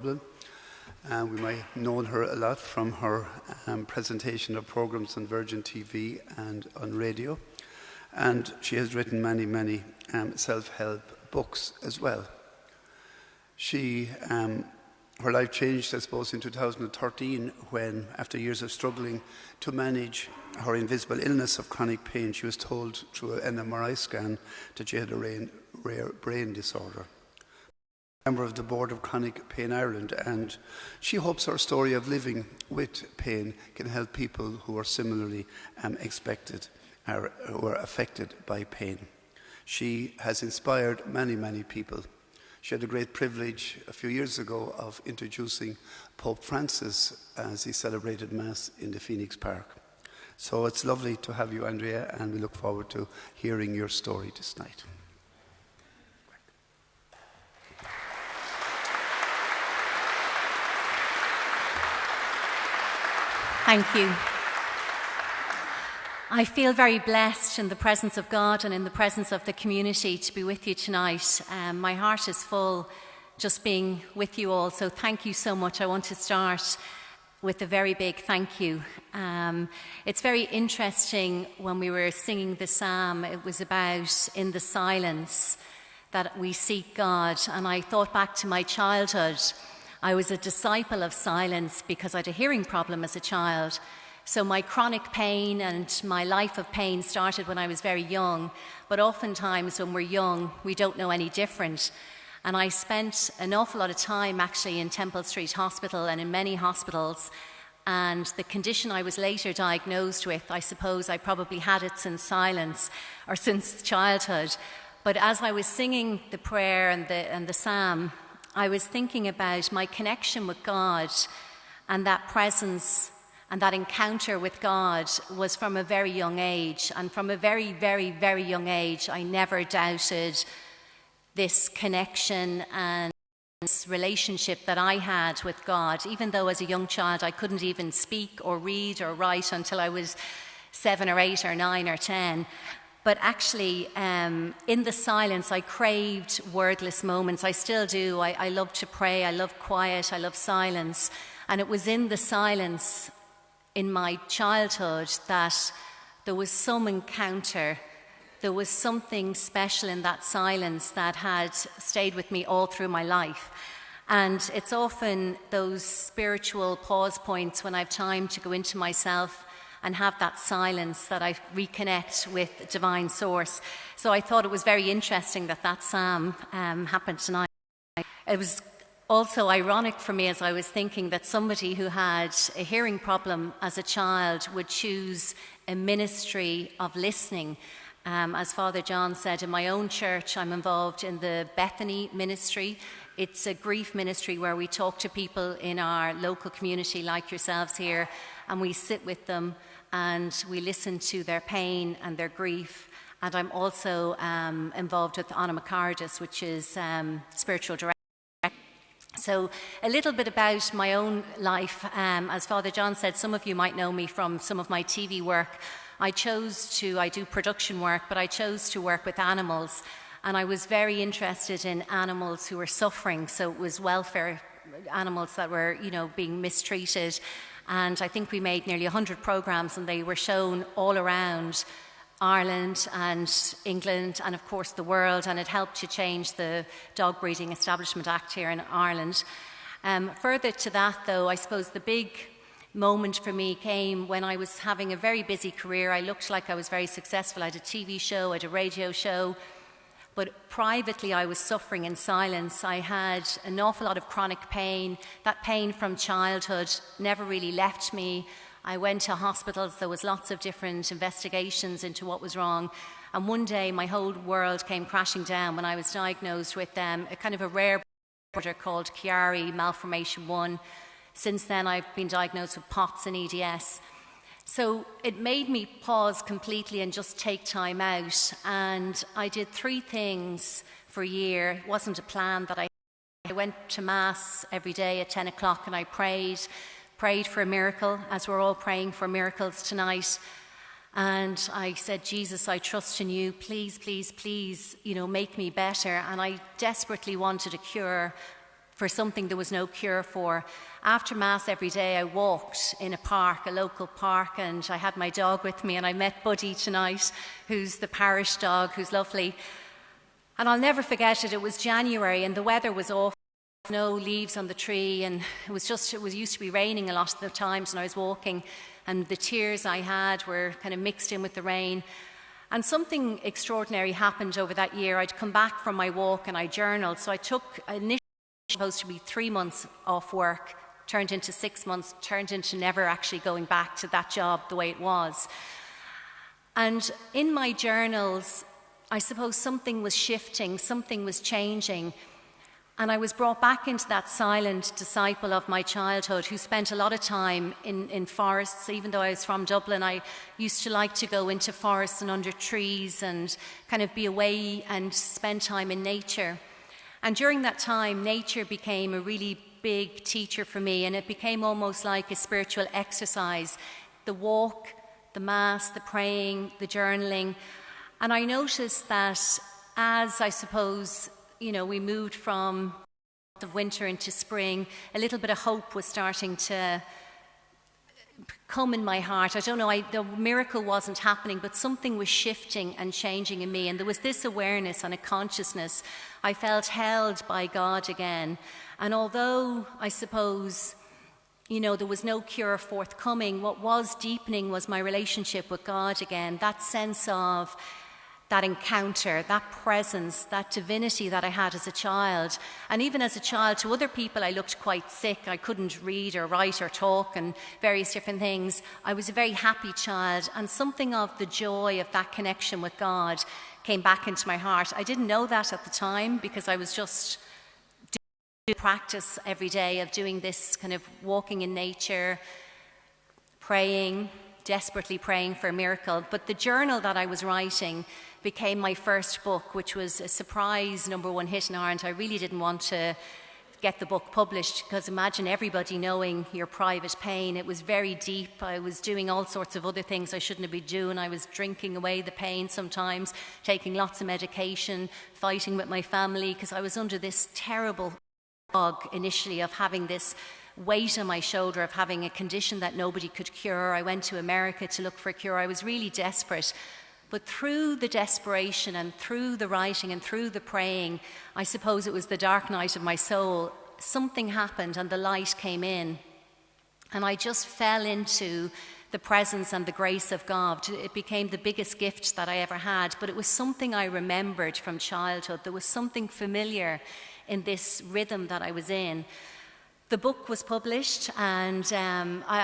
Dublin. We might have known her a lot from her presentation of programs on Virgin TV and on radio. And she has written many self-help books as well. Her life changed, I suppose, in 2013 when, after years of struggling to manage her invisible illness of chronic pain, she was told through an MRI scan that she had a rare brain disorder. Member of the board of Chronic Pain Ireland, and she hopes her story of living with pain can help people who are similarly who are affected by pain. She has inspired many people. She had the great privilege a few years ago of introducing Pope Francis as he celebrated Mass in the Phoenix Park. So it's lovely to have you, Andrea, and we look forward to hearing your story this night. Thank you. I feel very blessed in the presence of God and in the presence of the community to be with you tonight. My heart is full just being with you all, so thank you so much. I want to start with a very big thank you. It's very interesting when we were singing the psalm, it was about in the silence that we seek God, and I thought back to my childhood. I was a disciple of silence because I had a hearing problem as a child. So my chronic pain and my life of pain started when I was very young. But oftentimes when we're young, we don't know any different. And I spent an awful lot of time actually in Temple Street Hospital and in many hospitals. And the condition I was later diagnosed with, I suppose I probably had it since silence or since childhood. But as I was singing the prayer and the psalm, I was thinking about my connection with God, and that presence and that encounter with God was from a very young age. And from a very young age, I never doubted this connection and this relationship that I had with God, even though as a young child I couldn't even speak or read or write until I was 7 or 8 or 9 or 10. But actually, in the silence, I craved wordless moments. I still do. I love to pray. I love quiet. I love silence. And it was in the silence in my childhood that there was some encounter. There was something special in that silence that had stayed with me all through my life. And it's often those spiritual pause points when I have time to go into myself and have that silence that I reconnect with divine source. So I thought it was very interesting that that psalm happened tonight. It was also ironic for me as I was thinking that somebody who had a hearing problem as a child would choose a ministry of listening. As Father John said, in my own church, I'm involved in the Bethany Ministry. It's a grief ministry where we talk to people in our local community like yourselves here, and we sit with them and we listen to their pain and their grief. And I'm also involved with Anna McCardis, which is spiritual director. So a little bit about my own life. As Father John said, some of you might know me from some of my TV work. I do production work, but I chose to work with animals. And I was very interested in animals who were suffering. So it was welfare animals that were, being mistreated. And I think we made nearly 100 programs, and they were shown all around Ireland and England and, of course, the world. And it helped to change the Dog Breeding Establishment Act here in Ireland. Further to that, though, I suppose the big moment for me came when I was having a very busy career. I looked like I was very successful. I had a TV show, I had a radio show. But privately, I was suffering in silence. I had an awful lot of chronic pain. That pain from childhood never really left me. I went to hospitals. There was lots of different investigations into what was wrong. And one day, my whole world came crashing down when I was diagnosed with a kind of a rare disorder called Chiari malformation 1. Since then, I've been diagnosed with POTS and EDS. So it made me pause completely and just take time out. And I did 3 things for a year. It wasn't a plan that I went to Mass every day at 10 o'clock and I prayed for a miracle, as we're all praying for miracles tonight. And I said, Jesus, I trust in you. Please, please, please, make me better. And I desperately wanted a cure for something there was no cure for. After Mass every day, I walked in a park, a local park, and I had my dog with me, and I met Buddy tonight, who's the parish dog, who's lovely. And I'll never forget it. It was January, and the weather was awful. No leaves on the tree, and it used to be raining a lot of the times when I was walking, and the tears I had were kind of mixed in with the rain. And something extraordinary happened over that year. I'd come back from my walk and I journaled. So I took initially supposed to be 3 months off work, turned into 6 months, turned into never actually going back to that job the way it was. And in my journals, I suppose something was shifting, something was changing. And I was brought back into that silent disciple of my childhood who spent a lot of time in forests. Even though I was from Dublin, I used to like to go into forests and under trees and kind of be away and spend time in nature. And during that time, nature became a really big teacher for me, and it became almost like a spiritual exercise. The walk, the Mass, the praying, the journaling. And I noticed that as I suppose we moved from the winter into spring, a little bit of hope was starting to come in my heart. I don't know, the miracle wasn't happening, but something was shifting and changing in me. And there was this awareness and a consciousness. I felt held by God again. And although I suppose, there was no cure forthcoming, what was deepening was my relationship with God again. That sense of that encounter, that presence, that divinity that I had as a child. And even as a child, to other people, I looked quite sick. I couldn't read or write or talk and various different things. I was a very happy child, and something of the joy of that connection with God came back into my heart. I didn't know that at the time because I was just doing practice every day of doing this kind of walking in nature, praying, desperately praying for a miracle. But the journal that I was writing became my first book, which was a surprise #1 hit in Ireland. I really didn't want to get the book published because imagine everybody knowing your private pain. It was very deep. I was doing all sorts of other things I shouldn't have been doing. I was drinking away the pain sometimes, taking lots of medication, fighting with my family because I was under this terrible fog initially of having this weight on my shoulder of having a condition that nobody could cure. I went to America to look for a cure. I was really desperate. But through the desperation and through the writing and through the praying, I suppose it was the dark night of my soul, something happened and the light came in. And I just fell into the presence and the grace of God. It became the biggest gift that I ever had, but it was something I remembered from childhood. There was something familiar in this rhythm that I was in. The book was published, and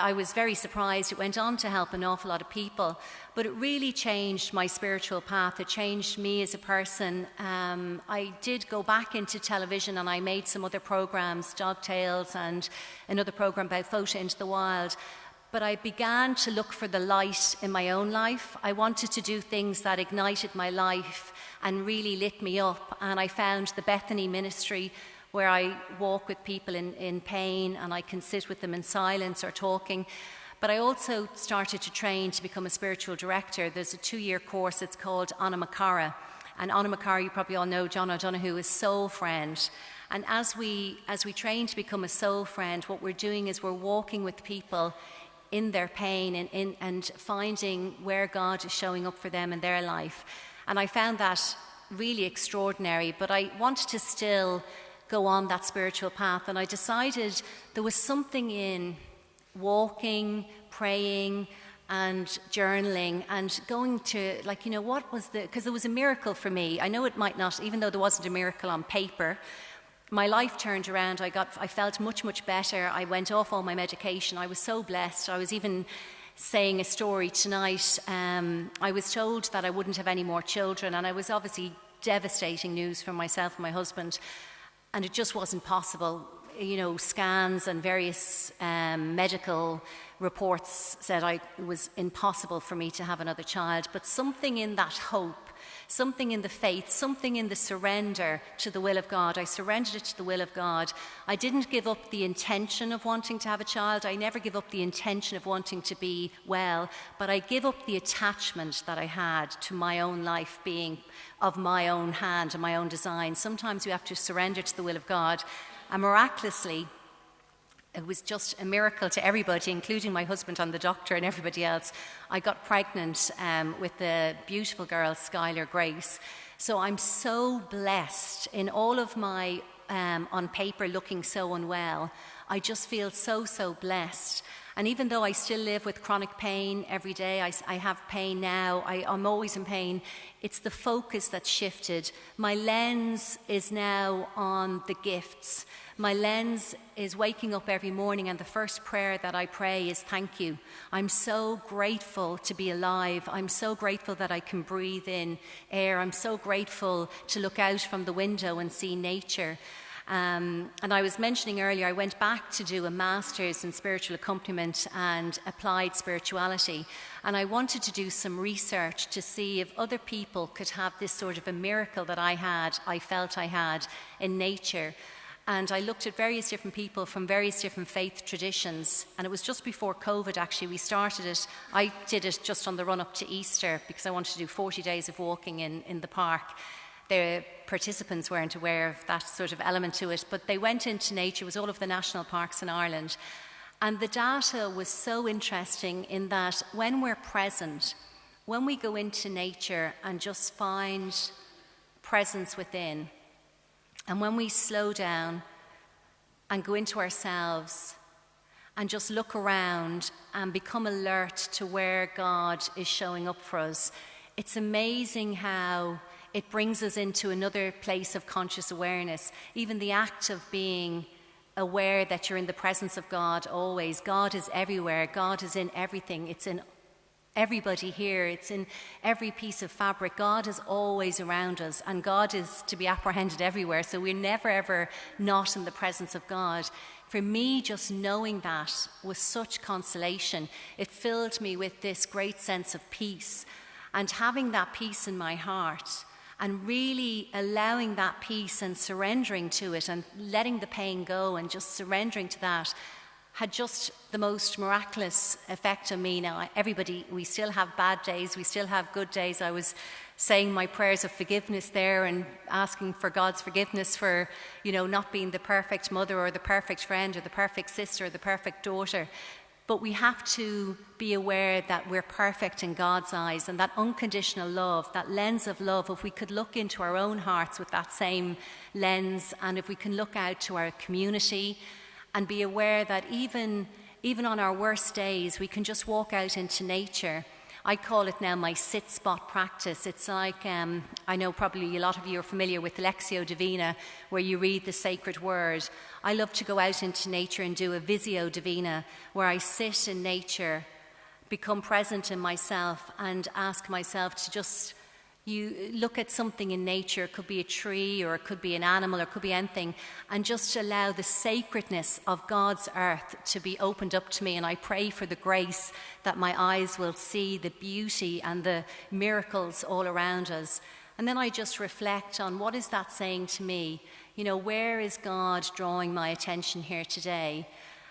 I was very surprised. It went on to help an awful lot of people, but it really changed my spiritual path. It changed me as a person. I did go back into television, and I made some other programs, Dog Tales and another program about photo into the wild. But I began to look for the light in my own life. I wanted to do things that ignited my life and really lit me up. And I found the Bethany Ministry, where I walk with people in pain and I can sit with them in silence or talking. But I also started to train to become a spiritual director. There's a 2-year course, it's called Anamacara. And Anamacara, you probably all know, John O'Donoghue, is soul friend. And as we train to become a soul friend, what we're doing is we're walking with people in their pain and finding where God is showing up for them in their life. And I found that really extraordinary, but I wanted to still go on that spiritual path, and I decided there was something in walking, praying and journaling and going to, what was because there was a miracle for me. I know it might not, even though there wasn't a miracle on paper, my life turned around. I felt much, much better. I went off all my medication. I was so blessed. I was even saying a story tonight. I was told that I wouldn't have any more children, and I was obviously devastating news for myself and my husband. And it just wasn't possible. Scans and various medical reports said it was impossible for me to have another child. But something in that hope, something in the faith, something in the surrender to the will of God. I surrendered it to the will of God. I didn't give up the intention of wanting to have a child. I never give up the intention of wanting to be well. But I give up the attachment that I had to my own life being of my own hand and my own design. Sometimes we have to surrender to the will of God. And miraculously, it was just a miracle to everybody, including my husband and the doctor and everybody else. I got pregnant with the beautiful girl, Skylar Grace. So I'm so blessed in all of my, on paper, looking so unwell. I just feel so blessed. And even though I still live with chronic pain every day, I have pain now, I'm always in pain, it's the focus that's shifted. My lens is now on the gifts. My lens is waking up every morning, and the first prayer that I pray is thank you. I'm so grateful to be alive. I'm so grateful that I can breathe in air. I'm so grateful to look out from the window and see nature. And I was mentioning earlier, I went back to do a master's in spiritual accompaniment and applied spirituality. And I wanted to do some research to see if other people could have this sort of a miracle that I felt I had in nature. And I looked at various different people from various different faith traditions. And it was just before COVID, actually, we started it. I did it just on the run up to Easter because I wanted to do 40 days of walking in the park. The participants weren't aware of that sort of element to it, but they went into nature. It was all of the national parks in Ireland. And the data was so interesting in that when we're present, when we go into nature and just find presence within, and when we slow down and go into ourselves and just look around and become alert to where God is showing up for us, it's amazing how it brings us into another place of conscious awareness. Even the act of being aware that you're in the presence of God always. God is everywhere. God is in everything. It's in everybody here. It's in every piece of fabric. God is always around us, and God is to be apprehended everywhere. So we're never, ever not in the presence of God. For me, just knowing that was such consolation. It filled me with this great sense of peace. And having that peace in my heart and really allowing that peace and surrendering to it and letting the pain go and just surrendering to that had just the most miraculous effect on me. Now, we still have bad days, we still have good days. I was saying my prayers of forgiveness there and asking for God's forgiveness for, not being the perfect mother or the perfect friend or the perfect sister or the perfect daughter. But we have to be aware that we're perfect in God's eyes, and that unconditional love, that lens of love, if we could look into our own hearts with that same lens, and if we can look out to our community and be aware that even on our worst days, we can just walk out into nature. I call it now my sit spot practice. It's like, I know probably a lot of you are familiar with Lectio Divina, where you read the sacred word. I love to go out into nature and do a Visio Divina, where I sit in nature, become present in myself, and ask myself to just, you look at something in nature. It could be a tree, or it could be an animal, or it could be anything, and just allow the sacredness of God's earth to be opened up to me. And I pray for the grace that my eyes will see the beauty and the miracles all around us. And then I just reflect on, what is that saying to me? Where is God drawing my attention here today?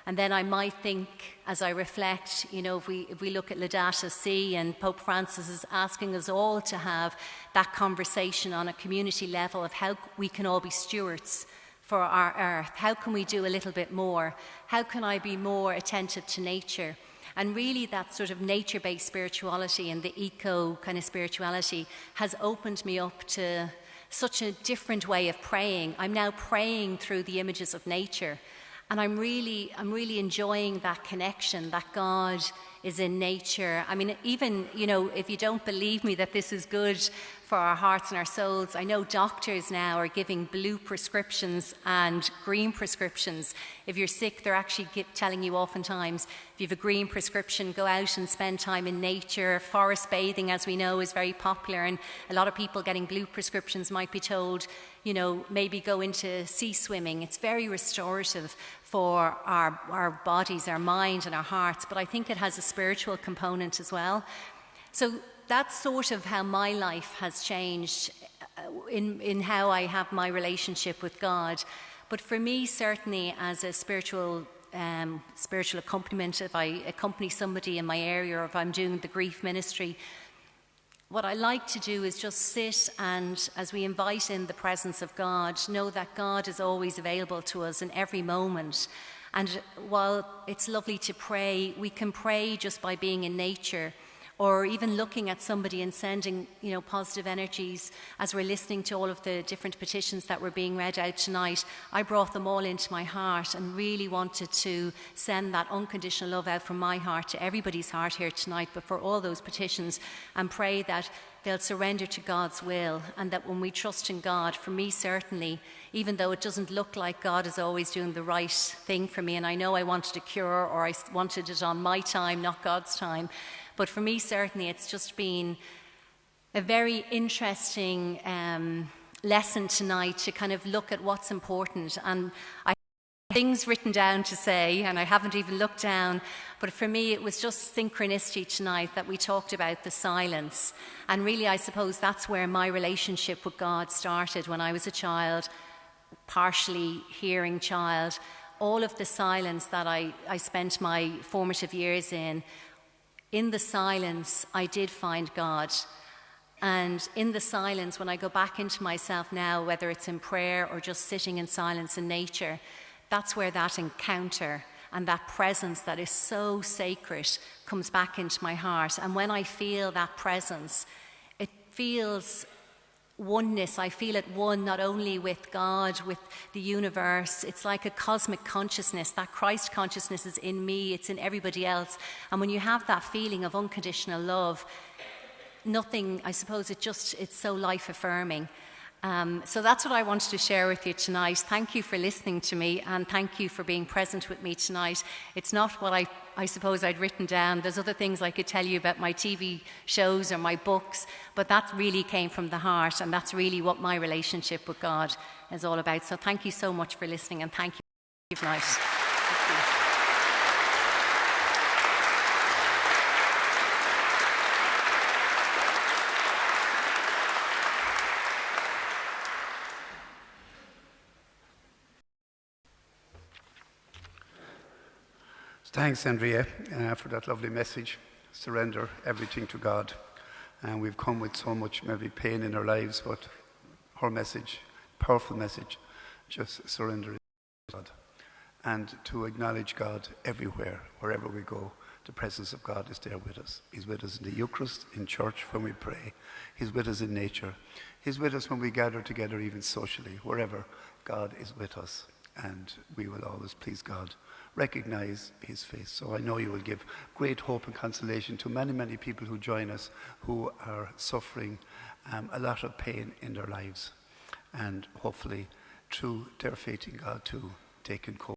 And then I might think, as I reflect, if we look at Laudato Si, and Pope Francis is asking us all to have that conversation on a community level of how we can all be stewards for our earth. How can we do a little bit more? How can I be more attentive to nature? And really that sort of nature-based spirituality and the eco kind of spirituality has opened me up to such a different way of praying. I'm now praying through the images of nature. And I'm really enjoying that connection, that God is in nature. I mean, even, if you don't believe me that this is good for our hearts and our souls, I know doctors now are giving blue prescriptions and green prescriptions. If you're sick, they're actually telling you oftentimes, if you have a green prescription, go out and spend time in nature. Forest bathing, as we know, is very popular, and a lot of people getting blue prescriptions might be told, maybe go into sea swimming. It's very restorative for our bodies, our mind and our hearts, but I think it has a spiritual component as well. So that's sort of how my life has changed in how I have my relationship with God. But for me, certainly as a spiritual accompaniment, if I accompany somebody in my area, or if I'm doing the grief ministry, what I like to do is just sit and, as we invite in the presence of God, know that God is always available to us in every moment. And while it's lovely to pray, we can pray just by being in nature, or even looking at somebody and sending, positive energies. As we're listening to all of the different petitions that were being read out tonight, I brought them all into my heart and really wanted to send that unconditional love out from my heart to everybody's heart here tonight, but for all those petitions, and pray that they'll surrender to God's will, and that when we trust in God, for me certainly, even though it doesn't look like God is always doing the right thing for me, and I know I wanted a cure, or I wanted it on my time, not God's time, but for me certainly it's just been a very interesting lesson tonight to kind of look at what's important. And I have things written down to say, and I haven't even looked down, but for me it was just synchronicity tonight that we talked about the silence. And really, I suppose that's where my relationship with God started when I was a child, partially hearing child. All of the silence that I spent my formative years in the silence, I did find God. And in the silence, when I go back into myself now, whether it's in prayer or just sitting in silence in nature, that's where that encounter and that presence that is so sacred comes back into my heart. And when I feel that presence, it feels oneness. I feel it one not only with God, with the universe. It's like a cosmic consciousness. That Christ consciousness is in me, it's in everybody else. And when you have that feeling of unconditional love, nothing, I suppose, it's so life affirming. So that's what I wanted to share with you tonight. Thank you for listening to me, and thank you for being present with me tonight. It's not what I suppose I'd written down. There's other things I could tell you about my TV shows or my books, but that really came from the heart, and that's really what my relationship with God is all about. So thank you so much for listening, and thank you for tonight. Thank you. Thanks, Andrea, for that lovely message. Surrender everything to God. And we've come with so much maybe pain in our lives, but her message, powerful message, just surrender it to God. And to acknowledge God everywhere, wherever we go. The presence of God is there with us. He's with us in the Eucharist, in church when we pray. He's with us in nature. He's with us when we gather together, even socially. Wherever, God is with us. And we will always please God, recognize his face. So I know you will give great hope and consolation to many, many people who join us who are suffering a lot of pain in their lives. And hopefully, through their faith in God too, they can cope.